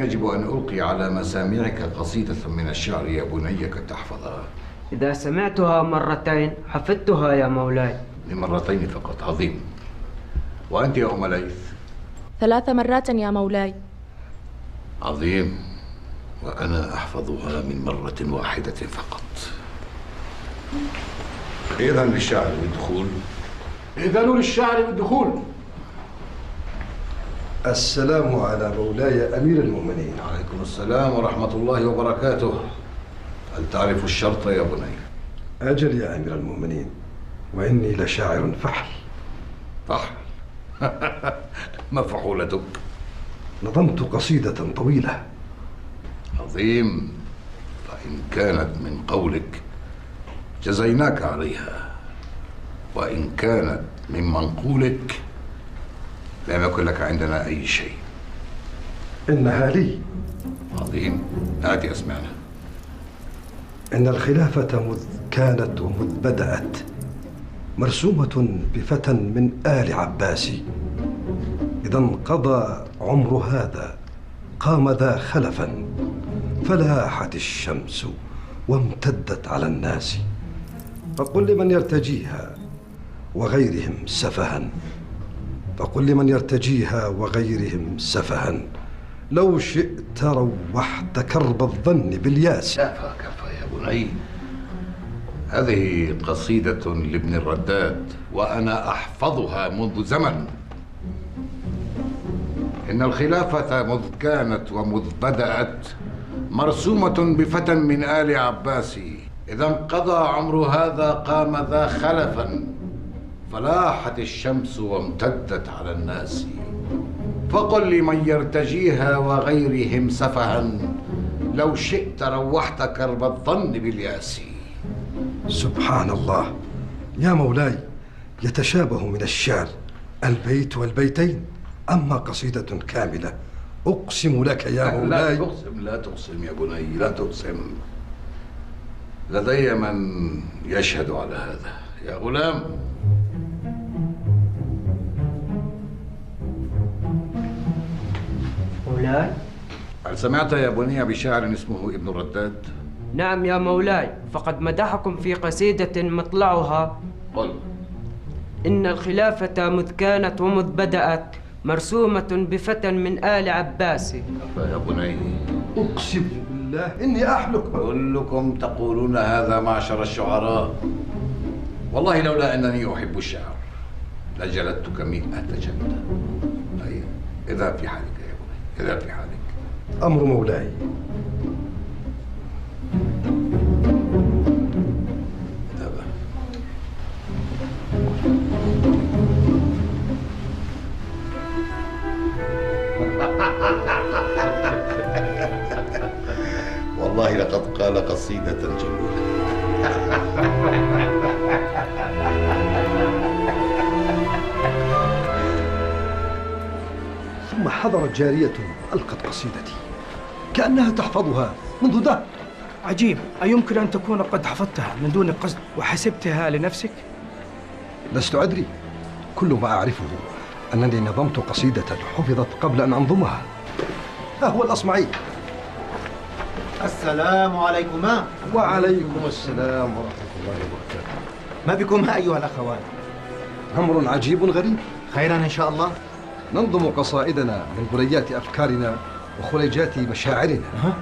يجب أن ألقي على مسامعك قصيدة من الشعر يا بني كي تحفظها. إذا سمعتها مرتين حفظتها يا مولاي. لمرتين فقط، عظيم. وأنت يا أم ليث؟ 3 مرات يا مولاي. عظيم. وأنا أحفظها من مرة واحدة فقط. إذن للشعر بالدخول. إذن للشعر بالدخول. السلام على مولاي أمير المؤمنين. عليكم السلام ورحمة الله وبركاته. هل تعرف الشرط يا بني؟ أجل يا أمير المؤمنين، وإني لشاعر فحل. فحل؟ ما فحولتك؟ نظمت قصيدة طويلة. عظيم. فإن كانت من قولك جزيناك عليها، وإن كانت من منقولك لم يكن لك عندنا أي شيء. إنها لي. عظيم. هات أسمعنا. إن الخلافة مذ كانت ومذ بدأت مرسومة بفتى من آل عباس، إذا انقضى عمر هذا قام ذا خلفا، فلاحت الشمس وامتدت على الناس، فقل لمن يرتجيها وغيرهم سفها، فقل لمن يرتجيها وغيرهم سفها، لو شئت روحت كرب الظن بالياس. كفى كفى يا بني. هذه قصيدة لابن الرداد وأنا أحفظها منذ زمن. إن الخلافة مذ كانت ومذ بدأت مرسومة بفتى من آل عباس، إذا انقضى عمر هذا قام ذا خلفا، فلاحت الشمس وامتدت على الناس، فقل لمن يرتجيها وغيرهم سفها، لو شئت روحت كرب الظن بالياس. سبحان الله يا مولاي، يتشابه من الشعر البيت والبيتين، أما قصيدة كاملة أقسم لك يا مولاي. لا تقسم، لا تقسم يا بني، لا تقسم. لدي من يشهد على هذا. يا غلام، مولاي؟ هل سمعت يا بني بشاعر اسمه ابن الرداد؟ نعم يا مولاي، فقد مدحكم في قصيدة مطلعها: قل. إن الخلافة مذ كانت ومذ بدأت مرسومة بفتى من آل عباس. كفى يا بني. أقسم بالله إني أحلك. كلكم تقولون هذا معشر الشعراء. والله لولا أنني أحب الشعر لجلدتك 100 جلدة. أي إذا في حالك يا بني، إذا في حالك. أمر مولاي. والله لقد قال قصيدة جميلة. ثم حضرت جارية ألقت قصيدتي كأنها تحفظها منذ دهر. عجيب، أيمكن أن تكون قد حفظتها من دون قصد وحسبتها لنفسك؟ لست أدري، كل ما أعرفه أنني نظمت قصيدة حفظت قبل أن أنظمها. ها هو الأصمعي. السلام عليكما. وعليكم السلام ورحمة الله وبركاته. ما بكما أيها الأخوان؟ أمر عجيب غريب. خيرا إن شاء الله. ننظم قصائدنا من بليات أفكارنا وخليجات مشاعرنا،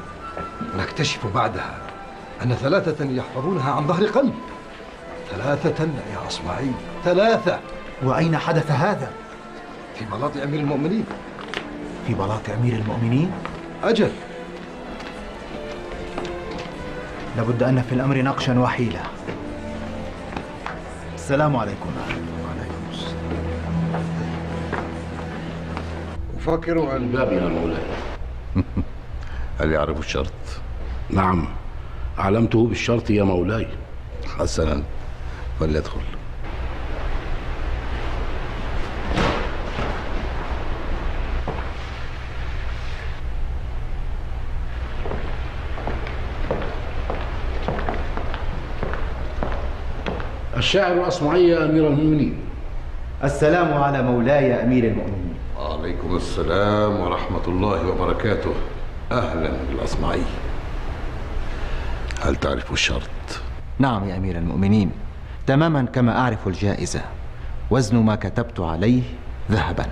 ونكتشف بعدها أن 3 يحفظونها عن ظهر قلب. 3 يا أصمعي، 3. وأين حدث هذا؟ في بلاط أمير المؤمنين. في بلاط أمير المؤمنين؟ أجل. لابد أن في الأمر نقشا وحيلة. السلام عليكم. وعليكم السلام. أفكر أن باب يا مولاي. هل يعرف الشرط؟ نعم، علمته بالشرط يا مولاي. حسنا، فليدخل. الشاعر الأصمعي يا أمير المؤمنين. السلام على مولاي أمير المؤمنين. وعليكم السلام ورحمة الله وبركاته. أهلا بالأصمعي. هل تعرف الشرط؟ نعم يا أمير المؤمنين، تماما كما أعرف الجائزة. وزن ما كتبت عليه ذهبا.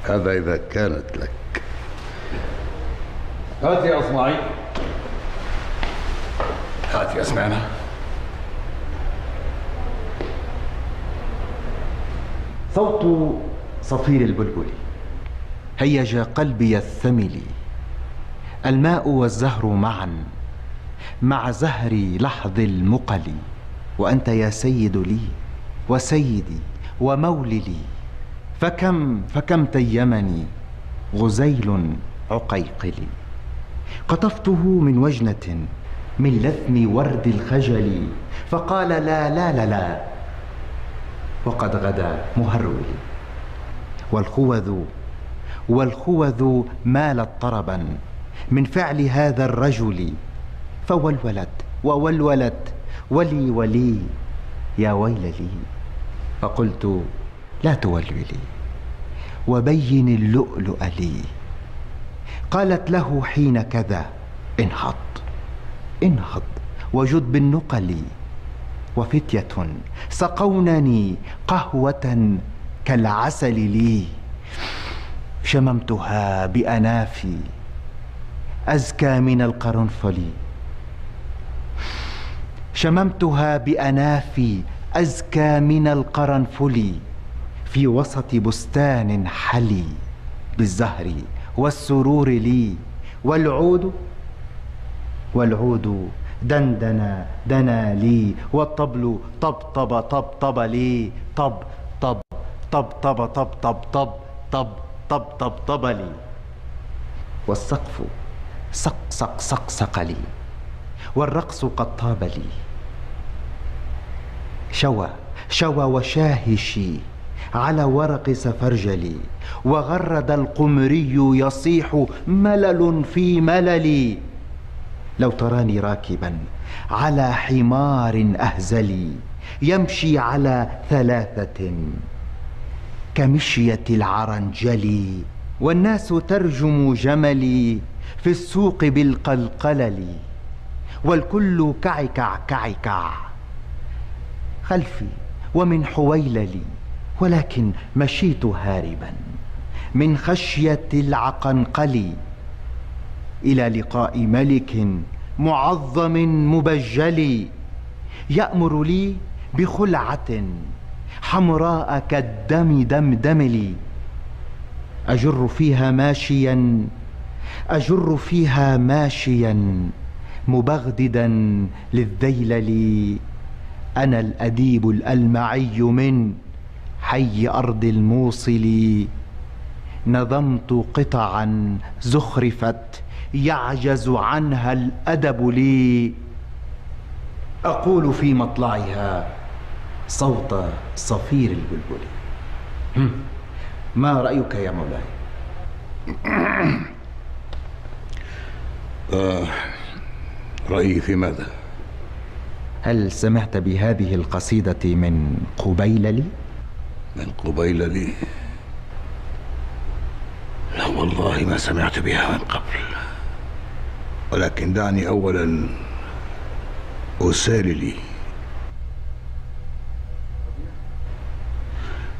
هذا إذا كانت لك. هات يا أصمعي، هات أسمعنا. صوت صفير البلبل هيج قلبي الثمل، الماء والزهر معا مع زهر لحظ المقل، وأنت يا سيد لي وسيدي وموللي، فكم تيمني غزيل عقيقلي. قطفته من وجنة من لثم ورد الخجل، فقال لا لا لا لا، وقد غدا مهرولي. والخوذ مالت طربا من فعل هذا الرجل، فولولت وولولت ولي يا ويل لي. فقلت لا تولولي وبين اللؤلؤ لي. قالت له حين كذا انهض وجد بالنقل، وفتية سقونني قهوة كالعسل لي، شممتها بأنافي أزكى من القرنفل، شممتها بأنافي أزكى من القرنفل، في وسط بستان حلي بالزهر والسرور لي، والعود دنا لي، والطبل طبطب لي، طب لي، والسقف سقسق لي، والرقص قد طاب لي. شوى وشاهشي على ورق سفرجلي، وغرد القمري يصيح ملل في مللي. لو تراني راكبا على حمار أهزلي، يمشي على 3 كمشية العرنجل، والناس ترجم جملي في السوق بالقلقلل، والكل كعكع خلفي ومن حويللي، ولكن مشيت هاربا من خشية العقنقل، إلى لقاء ملك معظم مبجل، يأمر لي بخلعة حمراء كالدم دمدملي، أجر فيها ماشيا مبغددا للذيلل. أنا الأديب الألمعي من حي أرض الموصل، نظمت قطعا زخرفت يعجز عنها الأدب لي، أقول في مطلعها صوت صفير البلبل. ما رأيك يا مولاي؟ رأيي في ماذا؟ هل سمعت بهذه القصيدة من قبيللي؟ من قبيللي؟ لا والله ما سمعت بها من قبل، ولكن دعني أولا أسالي لي.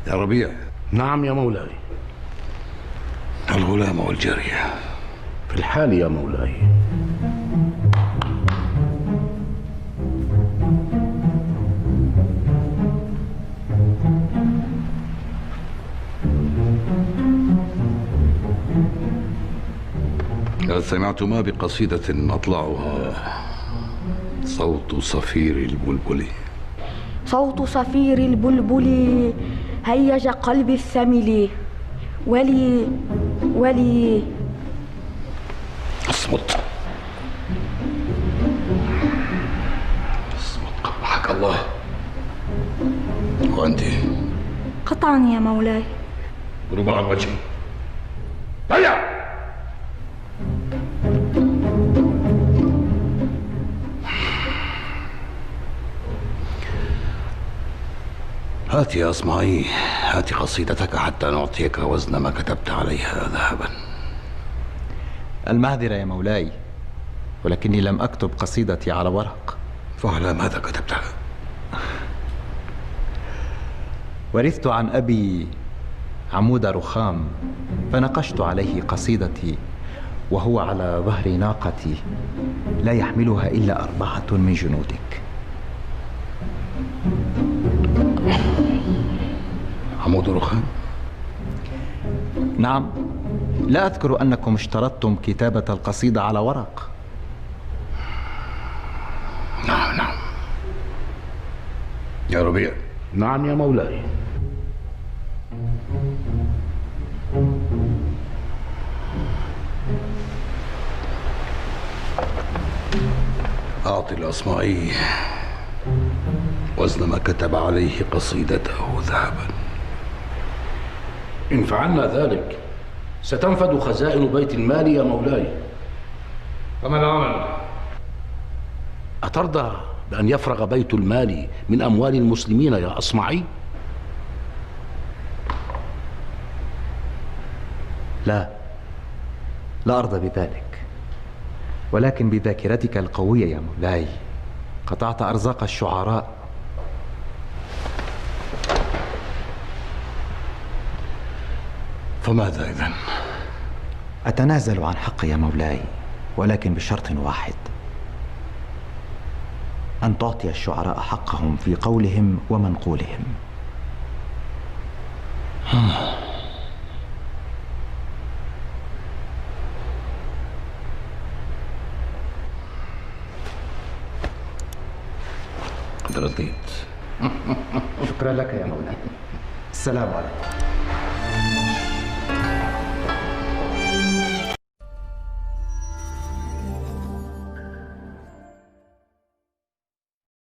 يا ربيع. نعم يا مولاي. الغلام والجارية في الحال يا مولاي. هل سمعتما بقصيدة مطلعها صوت صفير البلبل؟ صوت صفير البلبل هيج قلبي الثمل، ولي اصمت قبحك الله. وأنت؟ قطعا يا مولاي. ربع عن وجهي. هيا. هات يا أصمعي، هات قصيدتك حتى نعطيك وزن ما كتبت عليها ذهبا. المعذرة يا مولاي، ولكني لم أكتب قصيدتي على ورق. فعلى ماذا كتبتها؟ ورثت عن أبي عمود رخام، فنقشت عليه قصيدتي وهو على ظهر ناقتي لا يحملها إلا 4 من جنودك. عمود رخام؟ نعم، لا أذكر أنكم اشترطتم كتابة القصيدة على ورق. نعم. يا ربيع. نعم يا مولاي. أعطي الأصمعي وزن ما كتب عليه قصيدته ذهبا. إن فعلنا ذلك ستنفد خزائن بيت المال يا مولاي. فما العمل؟ أترضى بأن يفرغ بيت المال من أموال المسلمين يا أصمعي؟ لا أرضى بذلك، ولكن بذاكرتك القوية يا مولاي قطعت أرزاق الشعراء. فماذا إذن؟ أتنازل عن حقي يا مولاي، ولكن بشرط واحد: أن تعطي الشعراء حقهم في قولهم ومنقولهم. قد رضيت. شكرا لك يا مولاي. السلام عليكم.